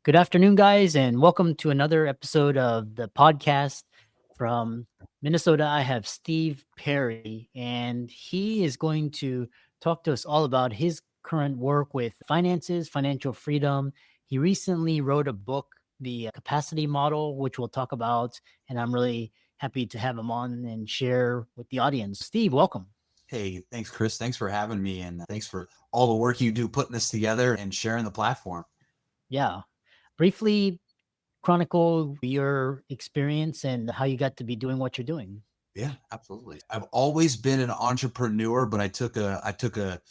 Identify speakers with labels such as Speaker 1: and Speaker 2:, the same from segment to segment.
Speaker 1: Good afternoon, guys, and welcome to another episode of the podcast. From Minnesota, I have Steve Perry, and he is going to talk to us all about his current work with finances, financial freedom. He recently wrote a book, The Capacity Model, which we'll talk about, and I'm really happy to have him on and share with the audience. Steve, welcome.
Speaker 2: Hey, thanks, Chris. Thanks for having me. And thanks for all the work you do putting this together and sharing the platform.
Speaker 1: Yeah. Briefly chronicle your experience and how you got to be doing what you're doing.
Speaker 2: Yeah, absolutely. I've always been an entrepreneur, but I took a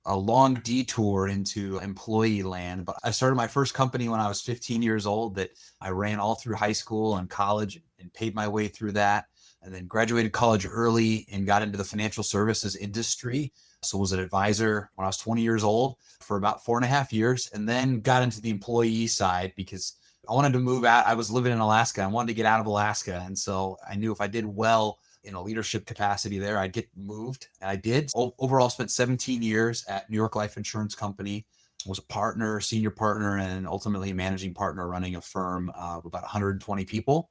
Speaker 2: long detour into employee land. But I started my first company when I was 15 years old that I ran all through high school and college and paid my way through that. And then graduated college early and got into the financial services industry. So was an advisor when I was 20 years old for about 4.5 years, and then got into the employee side because I wanted to move out. I was living in Alaska. I wanted to get out of Alaska. And so I knew if I did well in a leadership capacity there, I'd get moved. And I did. Overall, spent 17 years at New York Life Insurance Company, was a partner, senior partner, and ultimately managing partner running a firm of about 120 people.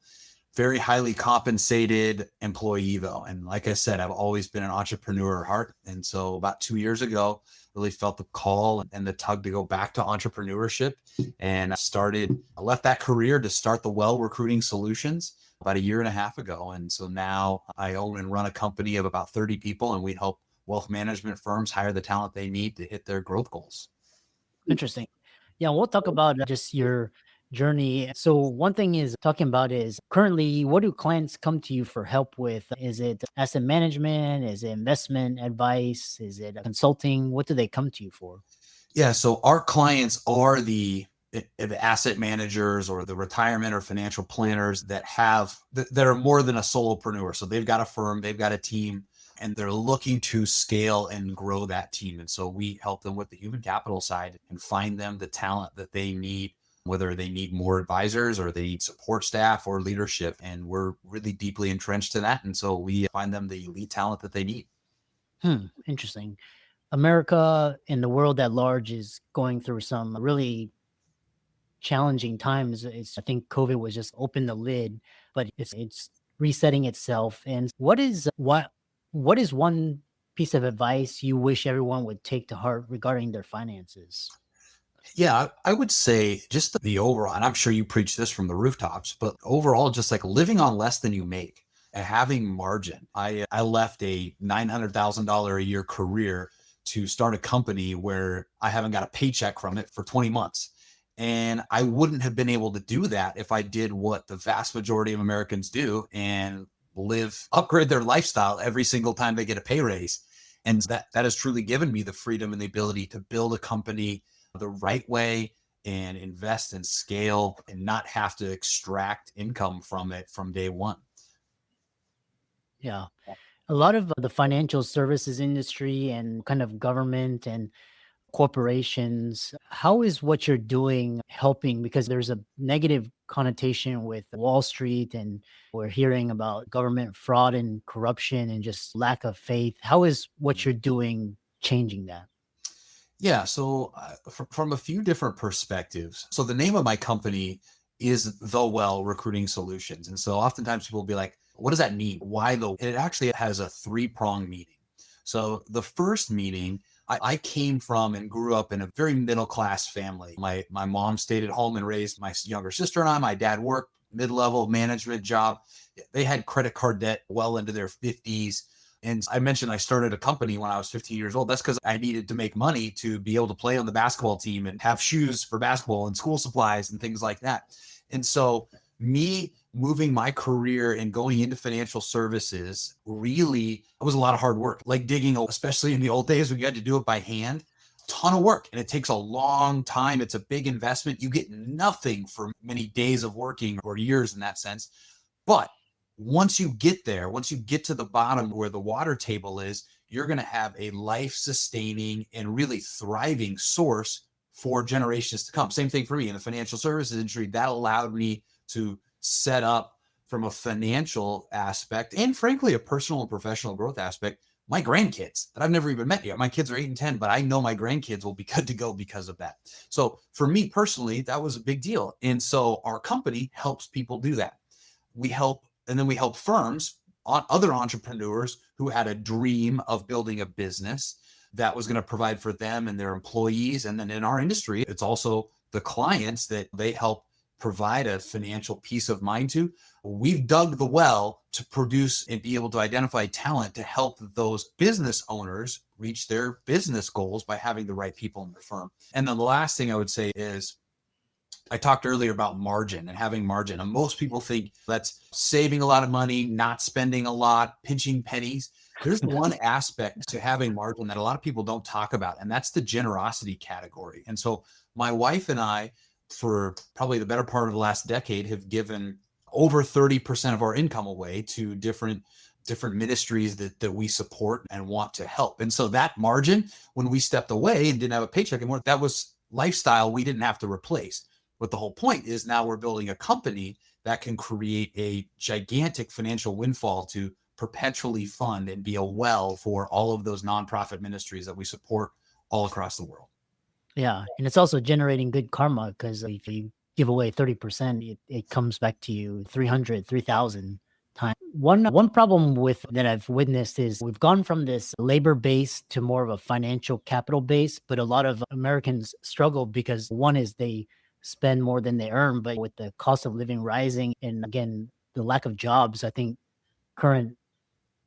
Speaker 2: Very highly compensated employee though. And like I said, I've always been an entrepreneur at heart. And so about 2 years ago, really felt the call and the tug to go back to entrepreneurship. And I left that career to start the Well Recruiting Solutions about a year and a half ago. And so now I own and run a company of about 30 people, and we help wealth management firms hire the talent they need to hit their growth goals.
Speaker 1: Interesting. Yeah, we'll talk about just your journey. So one thing is talking about is currently what do clients come to you for help with? Is it asset management? Is it investment advice? Is it consulting? What do they come to you for?
Speaker 2: Yeah, so our clients are the asset managers or the retirement or financial planners that are more than a solopreneur. So they've got a firm, they've got a team, and they're looking to scale and grow that team. And so we help them with the human capital side and find them the talent that they need, whether they need more advisors or they need support staff or leadership. And we're really deeply entrenched in that. And so we find them the elite talent that they need.
Speaker 1: Interesting. America and the world at large is going through some really challenging times. I think COVID was just open the lid, but it's resetting itself. And what is one piece of advice you wish everyone would take to heart regarding their finances?
Speaker 2: Yeah, I would say just the overall, and I'm sure you preach this from the rooftops, but overall, just like living on less than you make and having margin. I left a $900,000 a year career to start a company where I haven't got a paycheck from it for 20 months. And I wouldn't have been able to do that if I did what the vast majority of Americans do and upgrade their lifestyle every single time they get a pay raise. And that has truly given me the freedom and the ability to build a company the right way and invest and scale and not have to extract income from it from day one.
Speaker 1: Yeah. A lot of the financial services industry and kind of government and corporations, how is what you're doing helping? Because there's a negative connotation with Wall Street, and we're hearing about government fraud and corruption and just lack of faith. How is what you're doing changing that?
Speaker 2: Yeah, so from a few different perspectives. So the name of my company is The Well Recruiting Solutions. And so oftentimes people will be like, what does that mean? Why the? It actually has a three-pronged meaning. So the first meaning, I came from and grew up in a very middle-class family. My mom stayed at home and raised my younger sister and I. My dad worked mid-level management job. They had credit card debt well into their 50s. And I mentioned I started a company when I was 15 years old. That's because I needed to make money to be able to play on the basketball team and have shoes for basketball and school supplies and things like that. And so, me moving my career and going into financial services really it was a lot of hard work, like digging, especially in the old days when you had to do it by hand. Ton of work, and it takes a long time. It's a big investment. You get nothing for many days of working or years in that sense. But once you get there, once you get to the bottom where the water table is, you're going to have a life sustaining and really thriving source for generations to come. Same thing for me in the financial services industry. That allowed me to set up from a financial aspect and frankly, a personal and professional growth aspect, my grandkids that I've never even met yet. My kids are 8 and 10, but I know my grandkids will be good to go because of that. So for me personally, that was a big deal. And so our company helps people do that. We help, and then we help firms, other entrepreneurs who had a dream of building a business that was going to provide for them and their employees. And then in our industry, it's also the clients that they help provide a financial peace of mind to. We've dug the well to produce and be able to identify talent to help those business owners reach their business goals by having the right people in their firm. And then the last thing I would say is, I talked earlier about margin and having margin. And most people think that's saving a lot of money, not spending a lot, pinching pennies. There's one aspect to having margin that a lot of people don't talk about, and that's the generosity category. And so my wife and I, for probably the better part of the last decade, have given over 30% of our income away to different ministries that we support and want to help. And so that margin, when we stepped away and didn't have a paycheck anymore, that was lifestyle we didn't have to replace. But the whole point is now we're building a company that can create a gigantic financial windfall to perpetually fund and be a well for all of those nonprofit ministries that we support all across the world.
Speaker 1: Yeah, and it's also generating good karma because if you give away 30%, it comes back to you 300, 3,000 times. One problem with that I've witnessed is we've gone from this labor base to more of a financial capital base, but a lot of Americans struggle because one is they spend more than they earn, but with the cost of living rising and again the lack of jobs, I think current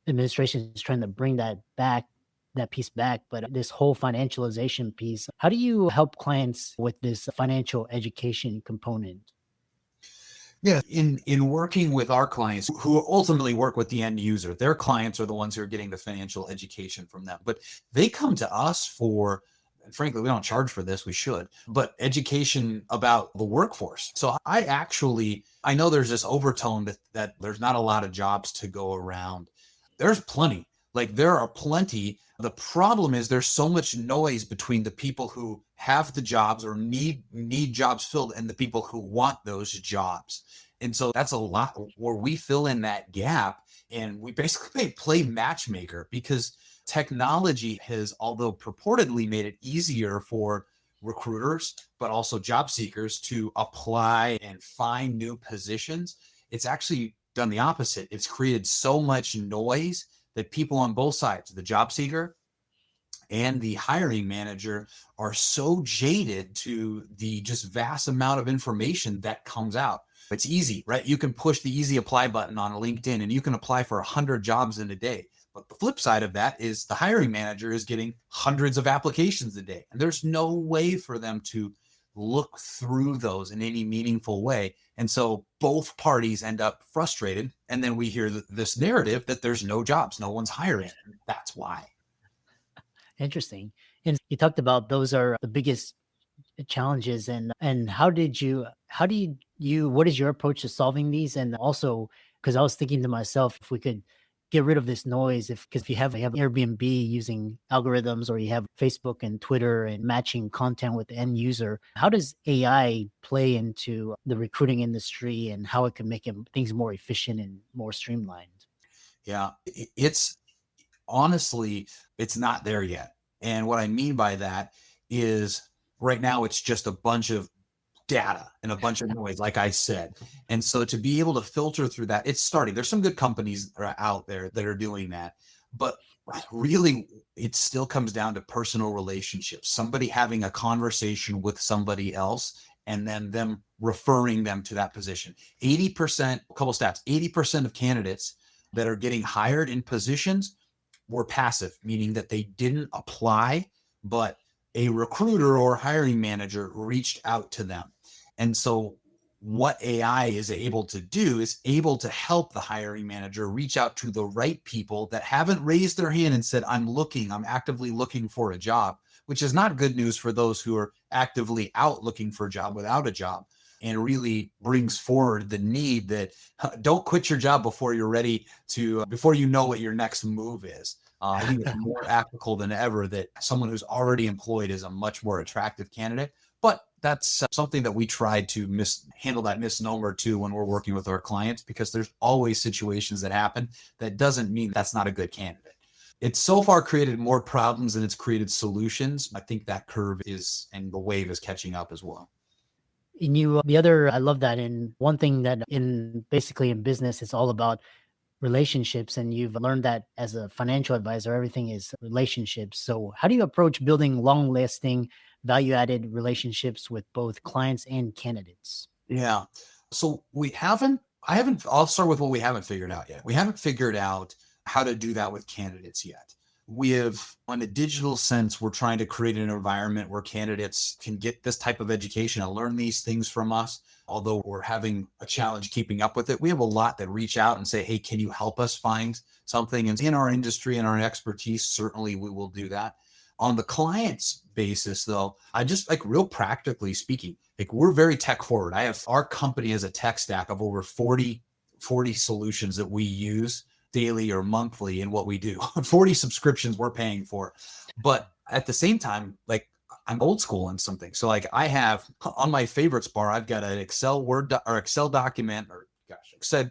Speaker 1: administration is trying to bring that piece back. But this whole financialization piece, how do you help clients with this financial education component?
Speaker 2: Yeah, in working with our clients who ultimately work with the end user, their clients are the ones who are getting the financial education from them. But they come to us for, frankly, we don't charge for this, we should, but education about the workforce. So I know there's this overtone that there's not a lot of jobs to go around. There's plenty. Like there are plenty. The problem is there's so much noise between the people who have the jobs or need jobs filled and the people who want those jobs. And so that's a lot where we fill in that gap, and we basically play matchmaker because technology has, although purportedly made it easier for recruiters, but also job seekers to apply and find new positions, it's actually done the opposite. It's created so much noise that people on both sides, the job seeker and the hiring manager, are so jaded to the just vast amount of information that comes out. It's easy, right? You can push the easy apply button on LinkedIn and you can apply for 100 jobs in a day. But the flip side of that is the hiring manager is getting hundreds of applications a day. And there's no way for them to look through those in any meaningful way. And so both parties end up frustrated. And then we hear this narrative that there's no jobs, no one's hiring. That's why.
Speaker 1: Interesting. And you talked about those are the biggest challenges, and how do you what is your approach to solving these? And also, because I was thinking to myself, if we could get rid of this noise, if you have Airbnb using algorithms, or you have Facebook and Twitter and matching content with the end user, how does AI play into the recruiting industry and how it can make things more efficient and more streamlined?
Speaker 2: Yeah, it's honestly, it's not there yet. And what I mean by that is right now it's just a bunch of data and a bunch of noise, like I said. And so to be able to filter through that, it's starting. There's some good companies that are out there that are doing that. But really, it still comes down to personal relationships, somebody having a conversation with somebody else and then them referring them to that position. 80%, a couple stats, 80% of candidates that are getting hired in positions were passive, meaning that they didn't apply, but a recruiter or hiring manager reached out to them. And so what AI is able to do is able to help the hiring manager reach out to the right people that haven't raised their hand and said, I'm actively looking for a job, which is not good news for those who are actively out looking for a job without a job, and really brings forward the need that don't quit your job before you're ready to, before you know what your next move is. I think it's more applicable than ever that someone who's already employed is a much more attractive candidate. But that's something that we try to handle that misnomer too when we're working with our clients, because there's always situations that happen. That doesn't mean that's not a good candidate. It's so far created more problems than it's created solutions. I think that curve is, and the wave is catching up as well.
Speaker 1: And the other, I love that. And one thing that basically in business, it's all about relationships. And you've learned that as a financial advisor, everything is relationships. So how do you approach building long lasting, value added relationships with both clients and candidates?
Speaker 2: Yeah. So I'll start with what we haven't figured out yet. We haven't figured out how to do that with candidates yet. We have, on a digital sense, we're trying to create an environment where candidates can get this type of education and learn these things from us. Although we're having a challenge keeping up with it, we have a lot that reach out and say, hey, can you help us find something? And in our industry and our expertise, certainly we will do that. On the client's basis, though, I just like real practically speaking, like we're very tech forward. Our company has a tech stack of over 40 solutions that we use daily or monthly in what we do. 40 subscriptions we're paying for. But at the same time, like I'm old school in something. So like I have on my favorites bar, I've got an Excel document or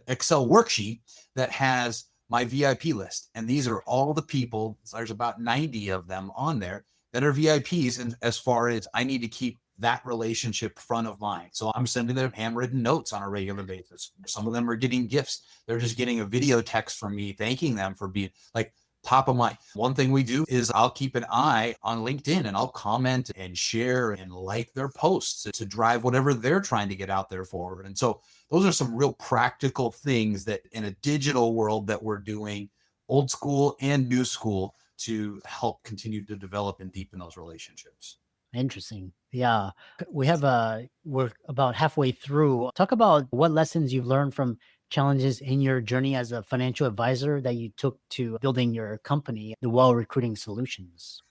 Speaker 2: Excel worksheet that has my VIP list. And these are all the people, there's about 90 of them on there that are VIPs. And as far as I need to keep that relationship front of mind. So I'm sending them handwritten notes on a regular basis. Some of them are getting gifts. They're just getting a video text from me, thanking them for being like top of mind. One thing we do is I'll keep an eye on LinkedIn and I'll comment and share and like their posts to drive whatever they're trying to get out there forward. And so those are some real practical things that in a digital world that we're doing, old school and new school, to help continue to develop and deepen those relationships.
Speaker 1: Interesting. Yeah. We're about halfway through. Talk about what lessons you've learned from challenges in your journey as a financial advisor that you took to building your company, the Well Recruiting Solutions.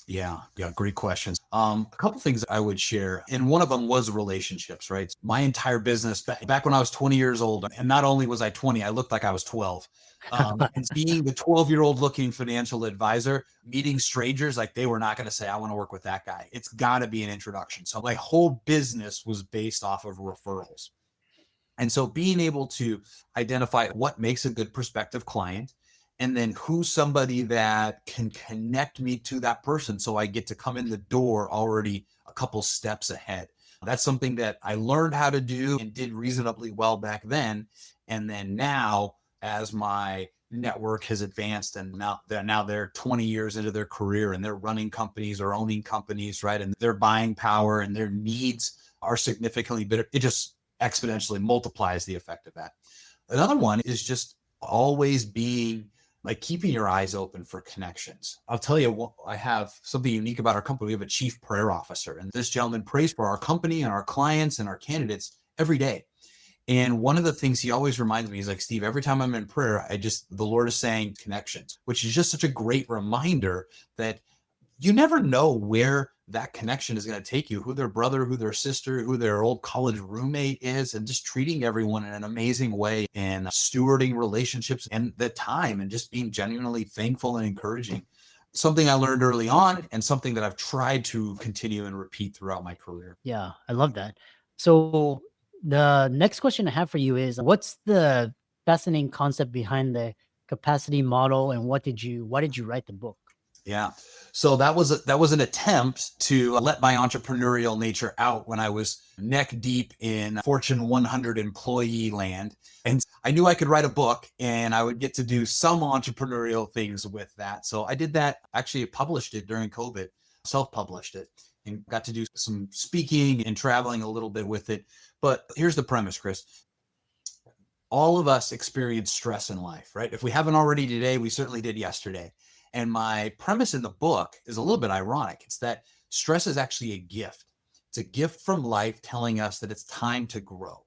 Speaker 2: Yeah, great questions. A couple things I would share, and one of them was relationships, right? My entire business back when I was 20 years old, and not only was I 20, I looked like I was 12. And being the 12-year-old looking financial advisor, meeting strangers, like they were not going to say, I want to work with that guy. It's got to be an introduction. So my whole business was based off of referrals. And so being able to identify what makes a good prospective client and then who's somebody that can connect me to that person so I get to come in the door already a couple steps ahead. That's something that I learned how to do and did reasonably well back then. And then now, as my network has advanced and now they're 20 years into their career and they're running companies or owning companies, right? And their buying power and their needs are significantly better. It just exponentially multiplies the effect of that. Another one is just always being like keeping your eyes open for connections. I'll tell you what, I have something unique about our company. We have a chief prayer officer, and this gentleman prays for our company and our clients and our candidates every day. And one of the things he always reminds me is like, Steve, every time I'm in prayer, the Lord is saying connections, which is just such a great reminder that you never know where that connection is going to take you, who their brother, who their sister, who their old college roommate is, and just treating everyone in an amazing way and stewarding relationships and the time and just being genuinely thankful and encouraging. Something I learned early on and something that I've tried to continue and repeat throughout my career.
Speaker 1: Yeah, I love that. So the next question I have for you is what's the fascinating concept behind the capacity model and why did you write the book?
Speaker 2: Yeah. So that was an attempt to let my entrepreneurial nature out when I was neck deep in Fortune 100 employee land. And I knew I could write a book and I would get to do some entrepreneurial things with that. So I did that, actually published it during COVID, self-published it, and got to do some speaking and traveling a little bit with it. But here's the premise, Chris. All of us experience stress in life, right? If we haven't already today, we certainly did yesterday. And my premise in the book is a little bit ironic. It's that stress is actually a gift. It's a gift from life telling us that it's time to grow.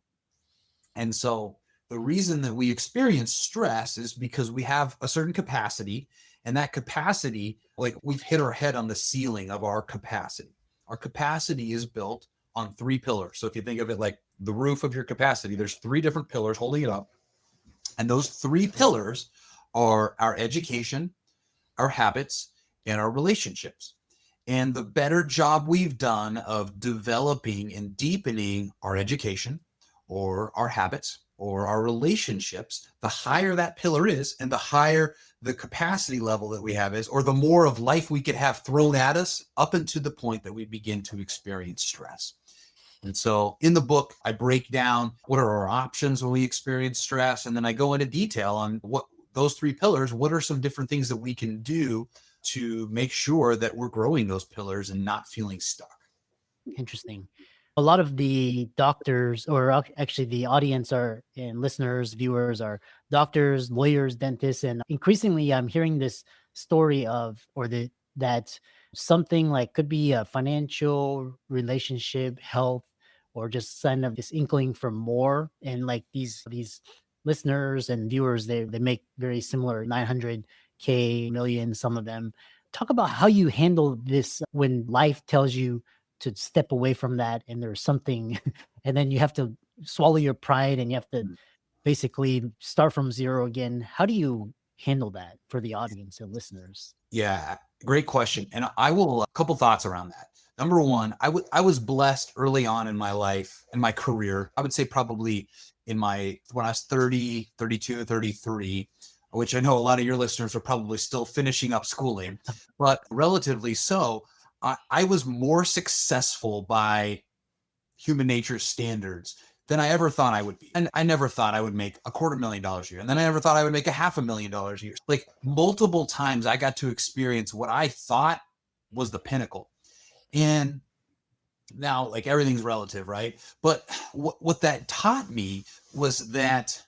Speaker 2: And so the reason that we experience stress is because we have a certain capacity, and that capacity, like we've hit our head on the ceiling of our capacity. Our capacity is built on three pillars. So if you think of it like the roof of your capacity, there's three different pillars holding it up. And those three pillars are our education, our habits, and our relationships. And the better job we've done of developing and deepening our education, or our habits or our relationships, the higher that pillar is and the higher the capacity level that we have is, or the more of life we could have thrown at us up until the point that we begin to experience stress. And so in the book, I break down what are our options when we experience stress. And then I go into detail on what those three pillars, what are some different things that we can do to make sure that we're growing those pillars and not feeling stuck.
Speaker 1: Interesting. A lot of the doctors, or actually the audience are and listeners, viewers are doctors, lawyers, dentists, and increasingly I'm hearing this story of, or that something like could be a financial, relationship, health, or just kind of this inkling for more. And like these listeners and viewers, they make very similar 900K million, some of them. Talk about how you handle this when life tells you to step away from that and there's something and then you have to swallow your pride and you have to basically start from zero again. How do you handle that for the audience and listeners?
Speaker 2: Yeah, great question. And I will, a couple thoughts around that. Number one, I was blessed early on in my life and my career. I would say probably when I was 30, 32, 33, which I know a lot of your listeners are probably still finishing up schooling, but relatively so, I was more successful by human nature standards than I ever thought I would be. And I never thought I would make $250,000 a year. And then I never thought I would make $500,000 a year. Like multiple times I got to experience what I thought was the pinnacle. And now like everything's relative, right? But what that taught me was that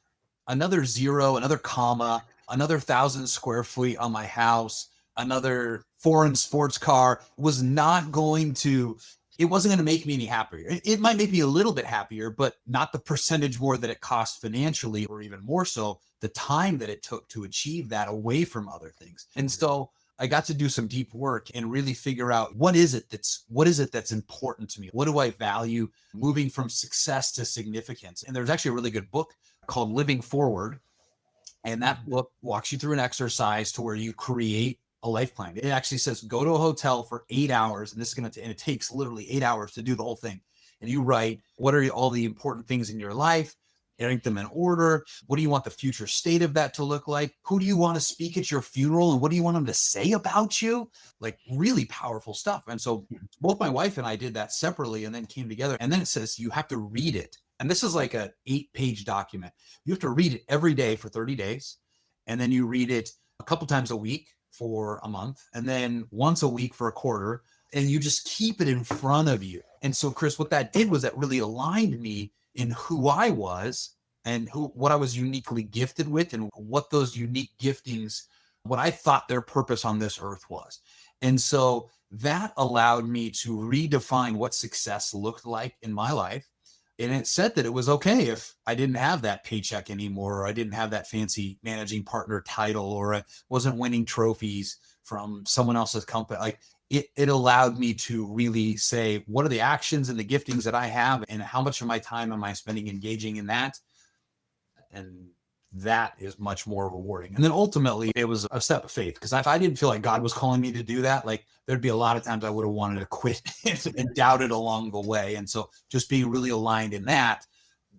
Speaker 2: another zero, another comma, another 1,000 square feet on my house, another foreign sports car was not going to, it wasn't going to make me any happier. It might make me a little bit happier, but not the percentage more that it cost financially, or even more so the time that it took to achieve that away from other things. And so I got to do some deep work and really figure out what is it that's important to me? What do I value moving from success to significance? And there's actually a really good book called Living Forward. And that book walks you through an exercise to where you create a life plan. It actually says, go to a hotel for 8 hours. And this is going to, and it takes literally 8 hours to do the whole thing. And you write, what are all the important things in your life? Rank them in order. What do you want the future state of that to look like? Who do you want to speak at your funeral? And what do you want them to say about you? Like really powerful stuff. And so both my wife and I did that separately and then came together. And then it says, you have to read it. And this is like an 8-page document. You have to read it every day for 30 days. And then you read it a couple times a week for a month, and then once a week for a quarter. And you just keep it in front of you. And so, Chris, what that did was that really aligned me in who I was and what I was uniquely gifted with, and what those unique giftings, what I thought their purpose on this earth was. And so that allowed me to redefine what success looked like in my life. And it said that it was okay if I didn't have that paycheck anymore, or I didn't have that fancy managing partner title, or I wasn't winning trophies from someone else's company. Like it allowed me to really say, what are the actions and the giftings that I have, and how much of my time am I spending engaging in that? And that is much more rewarding. And then ultimately it was a step of faith, because if I didn't feel like God was calling me to do that, like there'd be a lot of times I would have wanted to quit and doubted along the way. And so just being really aligned in that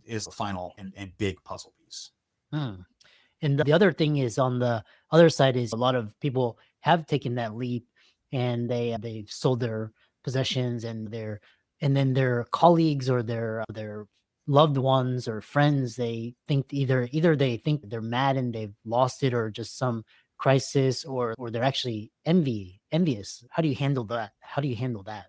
Speaker 2: is the final and big puzzle piece.
Speaker 1: Hmm. And the other thing is, on the other side is a lot of people have taken that leap and they've sold their possessions and then their colleagues or their loved ones or friends, they think either they think they're mad and they've lost it, or just some crisis, or they're actually envious. How do you handle that? How do you handle that?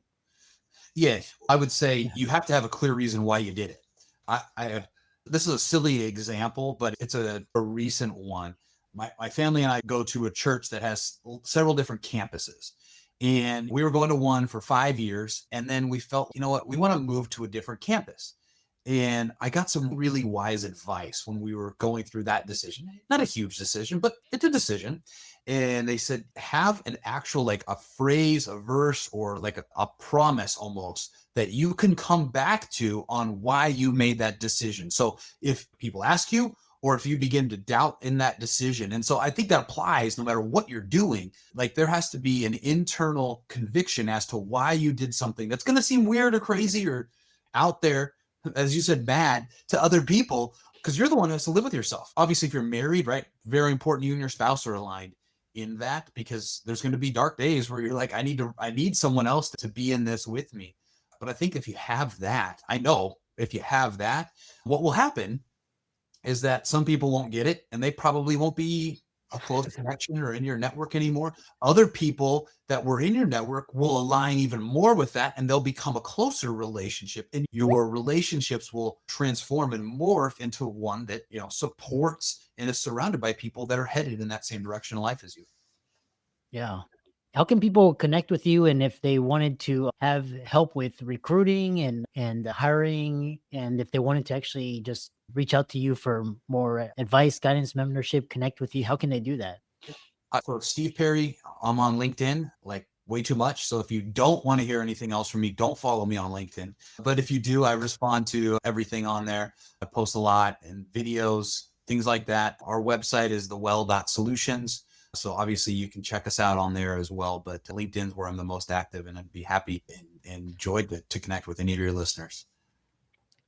Speaker 2: Yeah, I would say you have to have a clear reason why you did it. I this is a silly example, but it's a recent one. My family and I go to a church that has several different campuses. And we were going to one for 5 years. And then we felt, you know what, we want to move to a different campus. And I got some really wise advice when we were going through that decision. Not a huge decision, but it's a decision. And they said, have an actual, like a phrase, a verse, or like a promise almost that you can come back to on why you made that decision. So if people ask you, or if you begin to doubt in that decision. And so I think that applies no matter what you're doing. Like there has to be an internal conviction as to why you did something that's going to seem weird or crazy or out there. as you said, mad to other people because you're the one who has to live with yourself. Obviously, if you're married, right, very important you and your spouse are aligned in that, because there's going to be dark days where you're like, I need someone else to be in this with me. But I think if you have that, I know if you have that, what will happen is that some people won't get it and they probably won't be a close connection or in your network anymore. Other people that were in your network will align even more with that and they'll become a closer relationship, and your relationships will transform and morph into one that, supports and is surrounded by people that are headed in that same direction in life as you.
Speaker 1: Yeah. How can people connect with you, and if they wanted to have help with recruiting and hiring, and if they wanted to actually just reach out to you for more advice, guidance, membership, connect with you, how can they do that?
Speaker 2: So Steve Perry, I'm on LinkedIn, like way too much. So if you don't want to hear anything else from me, don't follow me on LinkedIn. But if you do, I respond to everything on there. I post a lot and videos, things like that. Our website is thewell.solutions. So obviously you can check us out on there as well. But LinkedIn is where I'm the most active, and I'd be happy and enjoyed to connect with any of your listeners.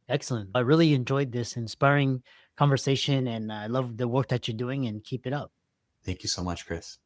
Speaker 1: Excellent. I really enjoyed this inspiring conversation, and I love the work that you're doing, and keep it up.
Speaker 2: Thank you so much, Chris.